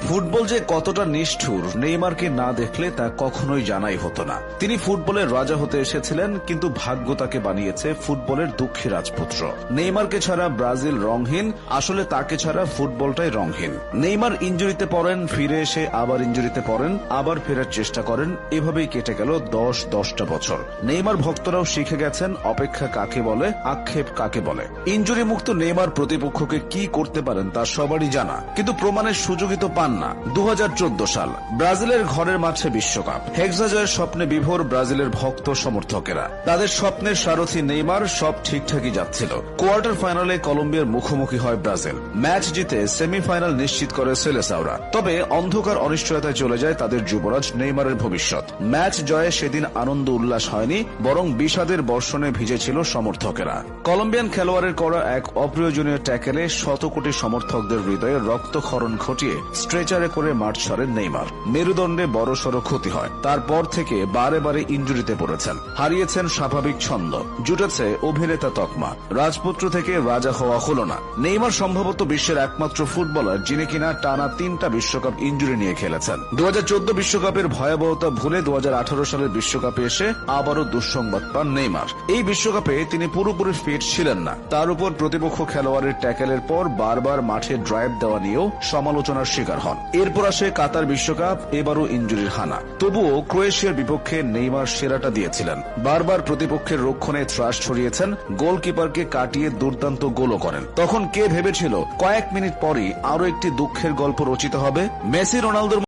Football যে কতটা নিষ্ঠুর নেইমারকে না দেখলে তা কখনোই জানাই হতো না। তিনি ফুটবলের রাজা হতে এসেছিলেন, কিন্তু ভাগ্য তাকে বানিয়েছে ফুটবলের দুঃখী রাজপুত্র। নেইমারকে ছাড়া ব্রাজিল রংহীন, আসলে তাকে ছাড়া ফুটবলটাই রংহীন। নেইমার ইনজুরিতে পড়েন, ফিরে এসে আবার ইনজুরিতে পড়েন, আবার ফেরার চেষ্টা করেন, এভাবেই কেটে গেল 10টা বছর। নেইমার ভক্তরাও শিখে গেছেন অপেক্ষা কাকে বলে, আক্ষেপ কাকে বলে। ইনজুরি মুক্ত নেইমার প্রতিপক্ষকে কি করতে পারেন তা সবারই জানা, কিন্তু প্রমাণের সুযোগই তো পান না। 2014 সাল ব্রাজিলের ঘরের মাঠে বিশ্বকাপ, হেক্সা জয়ের স্বপ্নে বিভোর ব্রাজিলের ভক্ত সমর্থকেরা। তাদের স্বপ্নের সারথি নেইমার, সব ঠিকঠাকই যাচ্ছিল। কোয়ার্টার ফাইনালে কলম্বিয়ার মুখোমুখি হয় ব্রাজিল। ম্যাচ জিতে সেমিফাইনাল নিশ্চিত করে সেলেসাওরা। তবে অন্ধকার অনিশ্চয়তায় চলে যায় তাদের যুবরাজ নেইমারের ভবিষ্যৎ। ম্যাচ জয়ে সেদিন আনন্দ উল্লাস হয়নি, বরং বিষাদের বর্ষণে ভিজেছিল সমর্থকেরা। কলম্বিয়ান খেলোয়াড়ের করা এক অপ্রয়োজনীয় ট্যাকেলে শত কোটি সমর্থকদের হৃদয়ে রক্তক্ষরণ ঘটিয়ে স্ট্রেচারে করে মাঠ ছাড়েন নেইমার। মেরুদণ্ডে বড়সড় ক্ষতি হয়। তারপর থেকে বারে বারে ইনজুরিতে পড়েছেন, হারিয়েছেন স্বাভাবিক ছন্দ, জুটেছে অভিনেতা তকমা। রাজপুত্র থেকে রাজা হওয়া হল না। নেইমার সম্ভবত বিশ্বের একমাত্র ফুটবলার যিনি কিনা টানা 3টা বিশ্বকাপ ইনজুরি নিয়ে খেলেছেন। 2014 বিশ্বকাপের ভয়াবহতা ভুলে 2018 সালের বিশ্বকাপে এসে আবারও দুঃসংবাদ পান নেইমার। এই বিশ্বকাপে তিনি পুরোপুরি ফিট ছিলেন না। তার উপর প্রতিপক্ষ খেলোয়াড়ের ট্যাকেলের পর বারবার মাঠে ড্রাইভ দেওয়া নিয়েও সমালোচনার শিকার হন। এরপর আসে কাতার বিশ্বকাপ, এবারও ইনজুরির হানা। তবুও ক্রোয়েশিয়ার বিপক্ষে নেইমার সেরাটা দিয়েছিলেন। বারবার প্রতিপক্ষের রক্ষণে ত্রাস ছড়িয়েছেন, গোলকিপারকে কাটিয়ে দুর্দান্ত গোলও করেন। তখন কে ভেবেছিল কয়েক মিনিট পরই আরো একটি দুঃখের গল্প রচিত হবে? মেসি রোনালদোর